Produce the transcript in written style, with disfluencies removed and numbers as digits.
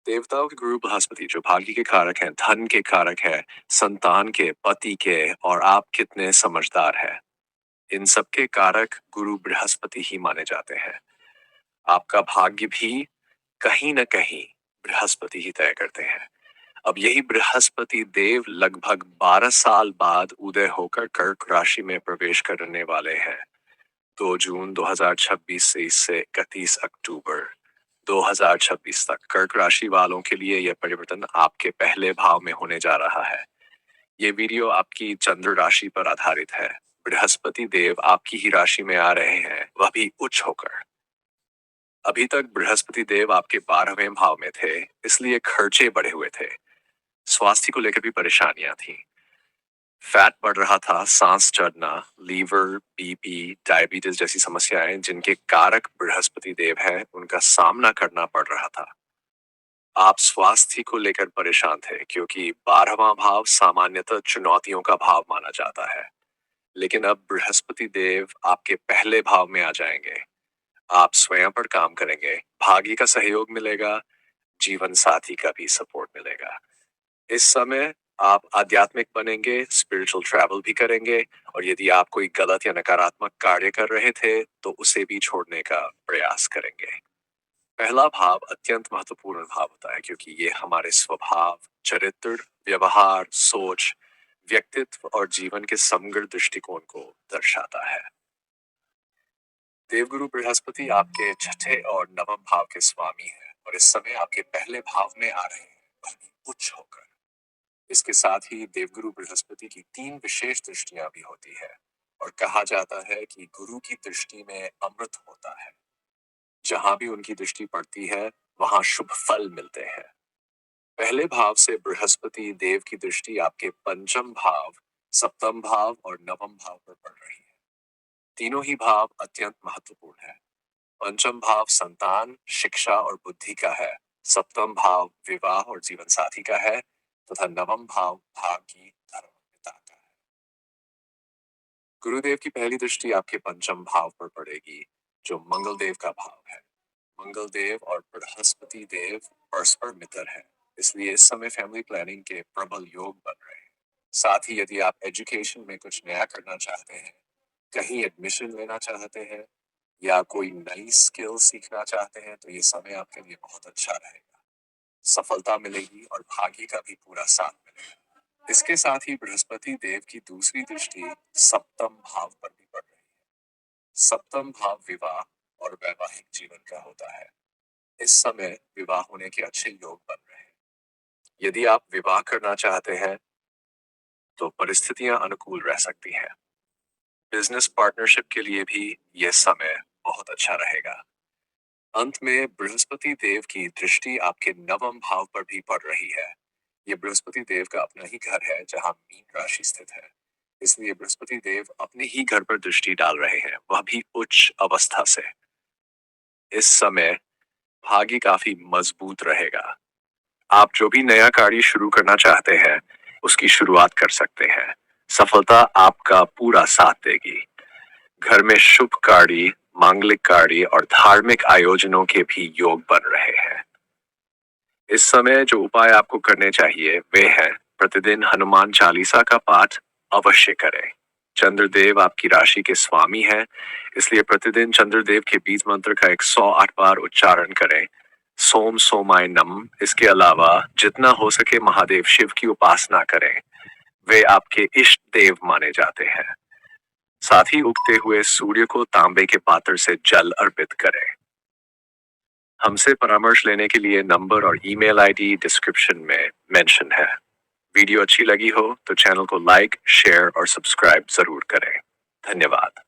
देवताओं के गुरु बृहस्पति जो भाग्य के कारक हैं, धन के कारक है, संतान के, पति के और आप कितने समझदार हैं, इन सब के कारक गुरु बृहस्पति ही माने जाते हैं। आपका भाग्य भी कहीं न कहीं बृहस्पति ही तय करते हैं। अब यही बृहस्पति देव लगभग 12 साल बाद उदय होकर कर्क राशि में प्रवेश करने वाले हैं। 2 जून 2026 से 31 अक्टूबर 2026 तक कर्क राशि वालों के लिए यह परिवर्तन आपके पहले भाव में होने जा रहा है। ये वीडियो आपकी चंद्र राशि पर आधारित है। बृहस्पति देव आपकी ही राशि में आ रहे हैं, वह भी उच्च होकर। अभी तक बृहस्पति देव आपके 12वें भाव में थे, इसलिए खर्चे बढ़े हुए थे। स्वास्थ्य को लेकर भी परेशानियां थी। फैट बढ़ रहा था, सांस चढ़ना, लीवर, बीपी, डायबिटीज जैसी समस्याएं जिनके कारक बृहस्पति देव हैं, उनका सामना करना पड़ रहा था। आप स्वास्थ्य को लेकर परेशान थे क्योंकि 12वां भाव सामान्यतः चुनौतियों का भाव माना जाता है। लेकिन अब बृहस्पति देव आपके पहले भाव में आ जाएंगे। आप स्वयं पर काम करेंगे, भाग्य का सहयोग मिलेगा, जीवन साथी का भी सपोर्ट मिलेगा। इस समय आप आध्यात्मिक बनेंगे, स्पिरिचुअल ट्रैवल भी करेंगे और यदि आप कोई गलत या नकारात्मक कार्य कर रहे थे तो उसे भी छोड़ने का प्रयास करेंगे। पहला भाव अत्यंत महत्वपूर्ण भाव होता है क्योंकि ये हमारे स्वभाव, चरित्र, व्यवहार, सोच, व्यक्तित्व और जीवन के समग्र दृष्टिकोण को दर्शाता है। देवगुरु बृहस्पति आपके छठे और नवम भाव के स्वामी हैं और इस समय आपके पहले भाव में आ रहे हैं, वह भी उच्च होकर। इसके साथ ही देवगुरु बृहस्पति की 3 विशेष दृष्टियां भी होती है और कहा जाता है कि गुरु की दृष्टि में अमृत होता है। जहां भी उनकी दृष्टि पड़ती है वहां शुभ फल मिलते हैं। पहले भाव से बृहस्पति देव की दृष्टि आपके पंचम भाव, सप्तम भाव और नवम भाव पर पड़ रही है। तीनों ही भाव अत्यंत महत्वपूर्ण है। पंचम भाव संतान, शिक्षा और बुद्धि का है, सप्तम भाव विवाह और जीवन साथी का है तथा नवम भाव भाग्य, धर्म, पिता का है। गुरुदेव की पहली दृष्टि आपके पंचम भाव पर पड़ेगी जो मंगल देव का भाव है। मंगल देव और बृहस्पति देव परस्पर मित्र हैं, इसलिए इस समय फैमिली प्लानिंग के प्रबल योग बन रहे हैं। साथ ही यदि आप एजुकेशन में कुछ नया करना चाहते हैं, कहीं एडमिशन लेना चाहते हैं या कोई नई स्किल सीखना चाहते हैं तो ये समय आपके लिए बहुत अच्छा रहेगा। सफलता मिलेगी और भाग्य का भी पूरा साथ मिलेगा। इसके साथ ही बृहस्पति देव की दूसरी दृष्टि सप्तम भाव पर भी पड़ रही है। सप्तम भाव विवाह और वैवाहिक जीवन का होता है। इस समय विवाह होने के अच्छे योग बन रहे हैं। यदि आप विवाह करना चाहते हैं तो परिस्थितियां अनुकूल रह सकती हैं। बिजनेस पार्टनरशिप के लिए भी यह समय बहुत अच्छा रहेगा। अंत में बृहस्पति देव की दृष्टि आपके नवम भाव पर भी पड़ रही है। ये बृहस्पति देव का अपना ही घर है जहां मीन राशि स्थित है, इसलिए बृहस्पति देव अपने ही घर पर दृष्टि डाल रहे हैं, वह भी उच्च अवस्था से। इस समय भाग्य काफी मजबूत रहेगा। आप जो भी नया कार्य शुरू करना चाहते हैं उसकी शुरुआत कर सकते हैं। सफलता आपका पूरा साथ देगी। घर में शुभ कार्य, मांगलिक कार्य और धार्मिक आयोजनों के भी योग बन रहे हैं। इस समय जो उपाय आपको करने चाहिए वे हैं प्रतिदिन हनुमान चालीसा का पाठ अवश्य करें। चंद्रदेव आपकी राशि के स्वामी हैं, इसलिए प्रतिदिन चंद्रदेव के बीज मंत्र का 108 बार उच्चारण करें। सोम सोमाय नम। इसके अलावा जितना हो सके महादेव शिव की उपासना करें, वे आपके इष्ट देव माने जाते हैं। साथ ही उगते हुए सूर्य को तांबे के पात्र से जल अर्पित करें। हमसे परामर्श लेने के लिए नंबर और ईमेल आईडी डिस्क्रिप्शन में मेंशन है। वीडियो अच्छी लगी हो तो चैनल को लाइक, शेयर और सब्सक्राइब जरूर करें। धन्यवाद।